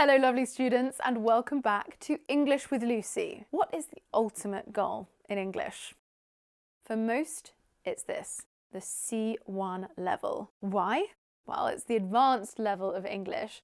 Hello lovely students and welcome back to English with Lucy. What is the ultimate goal in English? For most, it's this, the C1 level. Why? Well, it's the advanced level of English,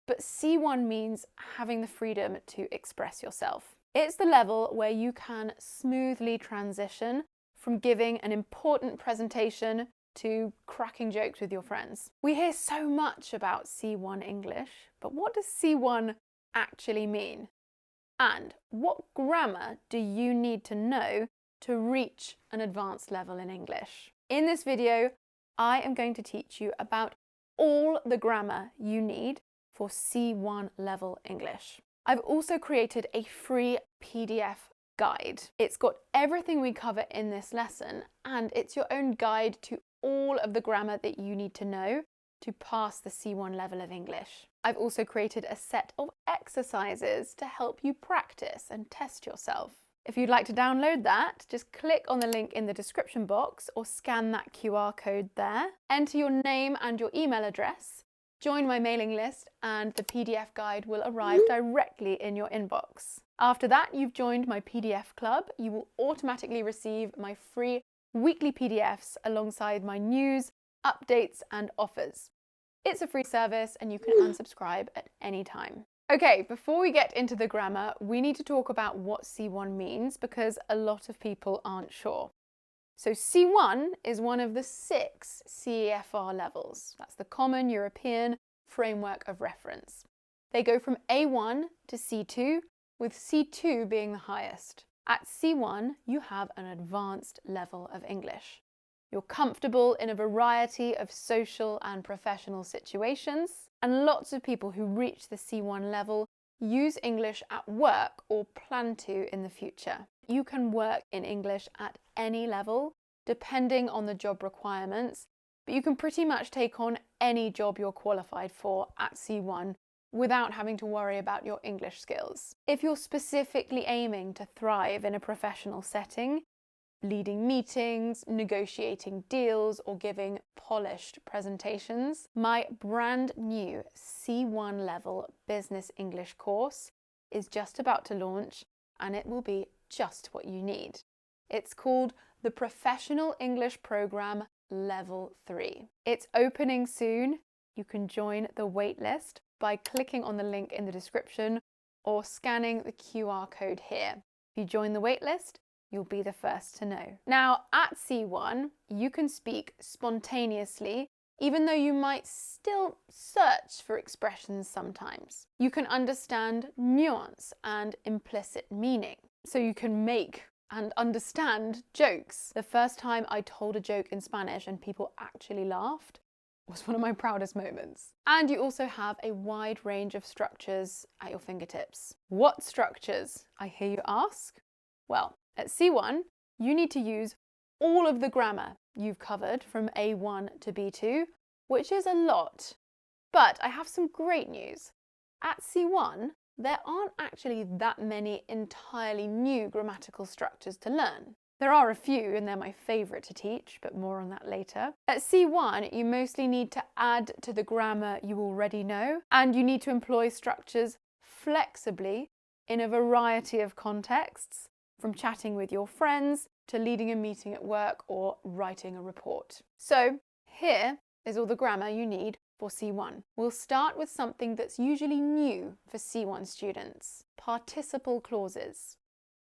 but C1 means having the freedom to express yourself. It's the level where you can smoothly transition from giving an important presentation to cracking jokes with your friends. We hear so much about C1 English, but what does C1 actually mean? And what grammar do you need to know to reach an advanced level in English? In this video, I am going to teach you about all the grammar you need for C1 level English. I've also created a free PDF guide. It's got everything we cover in this lesson, and it's your own guide to all of the grammar that you need to know to pass the C1 level of English. I've also created a set of exercises to help you practice and test yourself. If you'd like to download that, just click on the link in the description box or scan that QR code there. Enter your name and your email address, join my mailing list, and the PDF guide will arrive directly in your inbox. After that, you've joined my PDF club. You will automatically receive my free weekly PDFs alongside my news, updates and offers. It's a free service and you can unsubscribe at any time. Okay, before we get into the grammar, we need to talk about what C1 means because a lot of people aren't sure. So C1 is one of the 6 CEFR levels. That's the Common European Framework of Reference. They go from A1 to C2, with C2 being the highest. At C1, you have an advanced level of English. You're comfortable in a variety of social and professional situations, and lots of people who reach the C1 level use English at work or plan to in the future. You can work in English at any level, depending on the job requirements, but you can pretty much take on any job you're qualified for at C1 without having to worry about your English skills. If you're specifically aiming to thrive in a professional setting, leading meetings, negotiating deals, or giving polished presentations, my brand new C1 level business English course is just about to launch, and it will be just what you need. It's called the Professional English Program Level 3. It's opening soon. You can join the waitlist by clicking on the link in the description or scanning the QR code here. If you join the waitlist, you'll be the first to know. Now, at C1, you can speak spontaneously, even though you might still search for expressions sometimes. You can understand nuance and implicit meaning, so you can make and understand jokes. The first time I told a joke in Spanish and people actually laughed was one of my proudest moments. And you also have a wide range of structures at your fingertips. What structures, I hear you ask? Well, at C1, you need to use all of the grammar you've covered from A1 to B2, which is a lot. But I have some great news. At C1, there aren't actually that many entirely new grammatical structures to learn. There are a few, and they're my favourite to teach, but more on that later. At C1, you mostly need to add to the grammar you already know, and you need to employ structures flexibly in a variety of contexts, from chatting with your friends to leading a meeting at work or writing a report. So here is all the grammar you need for C1. We'll start with something that's usually new for C1 students: participle clauses.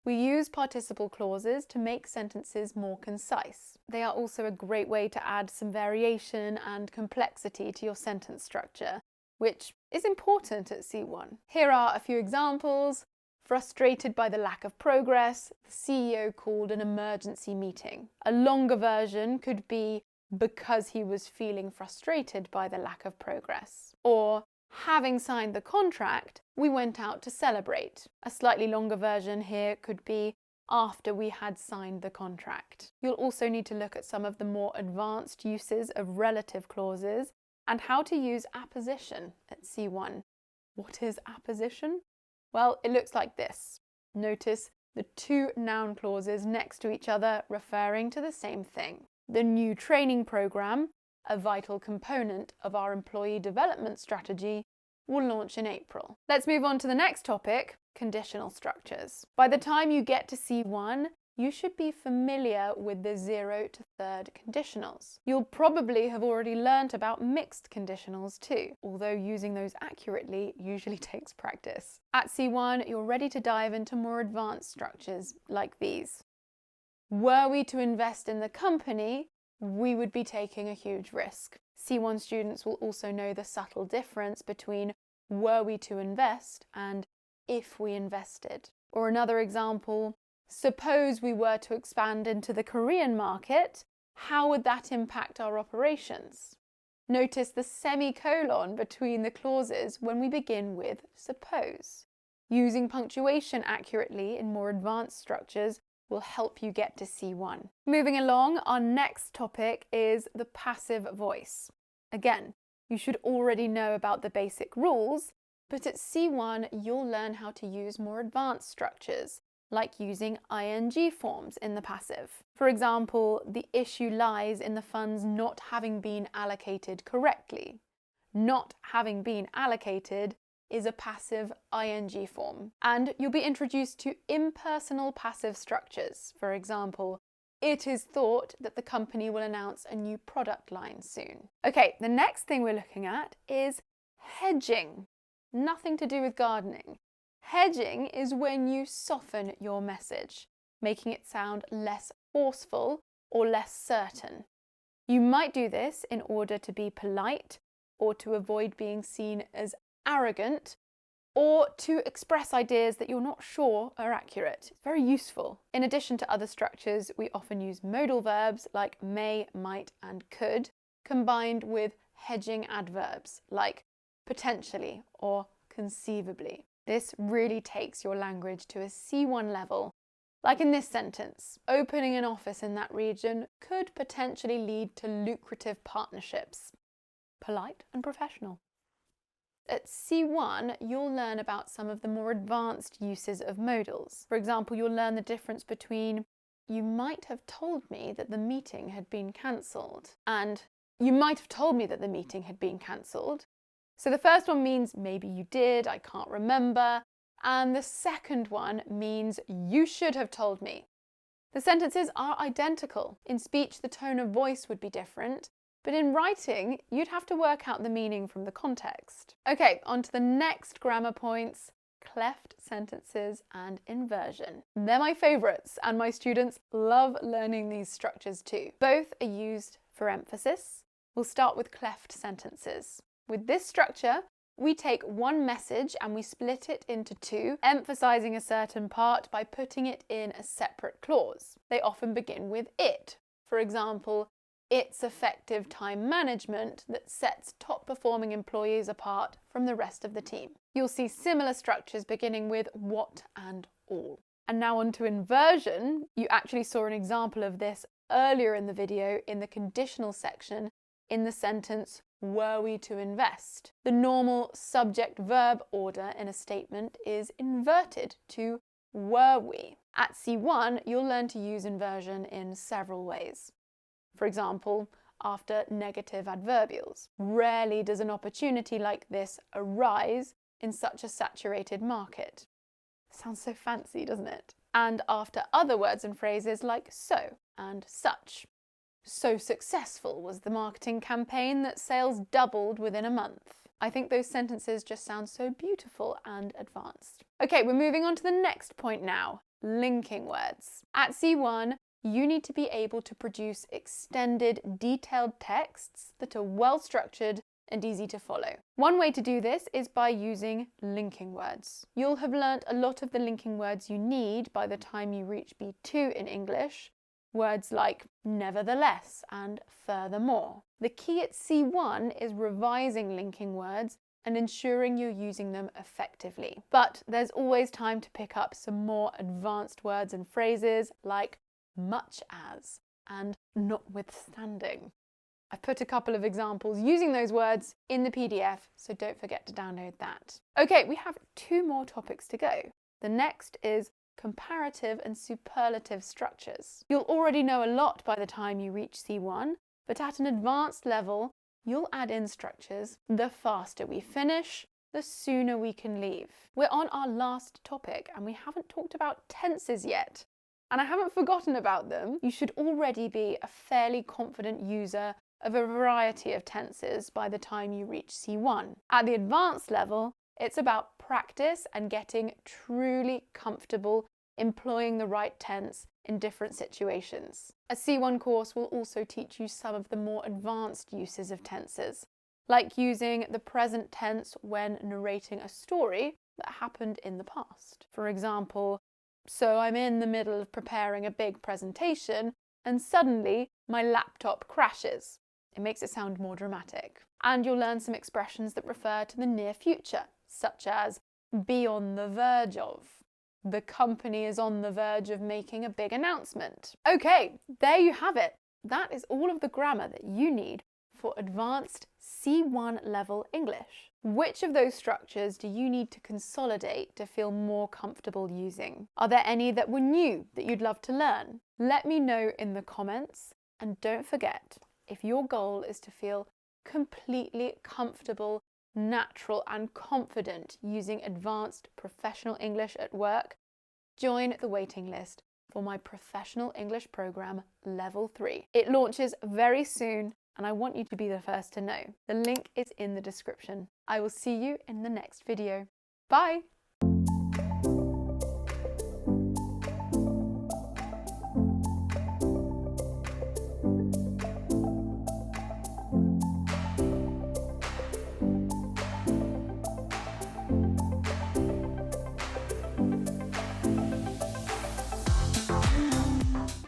We use participle clauses to make sentences more concise. They are also a great way to add some variation and complexity to your sentence structure, which is important at C1. Here are a few examples. Frustrated by the lack of progress, the CEO called an emergency meeting. A longer version could be because he was feeling frustrated by the lack of progress. Or, having signed the contract, we went out to celebrate. A slightly longer version here could be after we had signed the contract. You'll also need to look at some of the more advanced uses of relative clauses and how to use apposition at C1. What is apposition? Well, it looks like this. Notice the 2 noun clauses next to each other referring to the same thing. The new training program, a vital component of our employee development strategy, will launch in April. Let's move on to the next topic, conditional structures. By the time you get to C1, you should be familiar with the 0 to 3rd conditionals. You'll probably have already learnt about mixed conditionals too, although using those accurately usually takes practice. At C1, you're ready to dive into more advanced structures like these. Were we to invest in the company, we would be taking a huge risk. C1 students will also know the subtle difference between were we to invest and if we invested. Or another example, suppose we were to expand into the Korean market, how would that impact our operations? Notice the semicolon between the clauses when we begin with suppose. Using punctuation accurately in more advanced structures will help you get to C1. Moving along, our next topic is the passive voice. Again, you should already know about the basic rules, but at C1 you'll learn how to use more advanced structures, like using ing forms in the passive. For example, the issue lies in the funds not having been allocated correctly. Not having been allocated is a passive ing form. And you'll be introduced to impersonal passive structures. For example, it is thought that the company will announce a new product line soon. Okay, the next thing we're looking at is hedging. Nothing to do with gardening. Hedging is when you soften your message, making it sound less forceful or less certain. You might do this in order to be polite or to avoid being seen as arrogant or to express ideas that you're not sure are accurate. It's very useful. In addition to other structures, we often use modal verbs like may, might, and could, combined with hedging adverbs like potentially or conceivably. This really takes your language to a C1 level. Like in this sentence, opening an office in that region could potentially lead to lucrative partnerships. Polite and professional. At C1, you'll learn about some of the more advanced uses of modals. For example, you'll learn the difference between you might have told me that the meeting had been cancelled and you might have told me that the meeting had been cancelled. So the first one means maybe you did, I can't remember. And the second one means you should have told me. The sentences are identical. In speech, the tone of voice would be different, but in writing, you'd have to work out the meaning from the context. Okay, on to the next grammar points, cleft sentences and inversion. They're my favourites, and my students love learning these structures too. Both are used for emphasis. We'll start with cleft sentences. With this structure, we take one message and we split it into two, emphasizing a certain part by putting it in a separate clause. They often begin with it. For example, it's effective time management that sets top performing employees apart from the rest of the team. You'll see similar structures beginning with what and all. And now on to inversion. You actually saw an example of this earlier in the video in the conditional section in the sentence, were we to invest? The normal subject-verb order in a statement is inverted to were we. At C1, you'll learn to use inversion in several ways. For example, after negative adverbials. Rarely does an opportunity like this arise in such a saturated market. Sounds so fancy, doesn't it? And after other words and phrases like so and such. So successful was the marketing campaign that sales doubled within a month. I think those sentences just sound so beautiful and advanced. Okay, we're moving on to the next point now, linking words. At C1, you need to be able to produce extended, detailed texts that are well structured and easy to follow. One way to do this is by using linking words. You'll have learnt a lot of the linking words you need by the time you reach B2 in English. Words like nevertheless and furthermore. The key at C1 is revising linking words and ensuring you're using them effectively. But there's always time to pick up some more advanced words and phrases like much as and notwithstanding. I've put a couple of examples using those words in the PDF, so don't forget to download that. Okay, we have two more topics to go. The next is comparative and superlative structures. You'll already know a lot by the time you reach C1, but at an advanced level, you'll add in structures. The faster we finish, the sooner we can leave. We're on our last topic and we haven't talked about tenses yet. And I haven't forgotten about them. You should already be a fairly confident user of a variety of tenses by the time you reach C1. At the advanced level, it's about practice and getting truly comfortable employing the right tense in different situations. A C1 course will also teach you some of the more advanced uses of tenses, like using the present tense when narrating a story that happened in the past. For example, so I'm in the middle of preparing a big presentation and suddenly my laptop crashes. It makes it sound more dramatic. And you'll learn some expressions that refer to the near future, such as be on the verge of. The company is on the verge of making a big announcement. Okay, there you have it. That is all of the grammar that you need for advanced C1 level English. Which of those structures do you need to consolidate to feel more comfortable using? Are there any that were new that you'd love to learn? Let me know in the comments, and don't forget, if your goal is to feel completely comfortable, natural and confident using advanced professional English at work, join the waiting list for my Professional English Program Level 3. It launches very soon and I want you to be the first to know. The link is in the description. I will see you in the next video. Bye!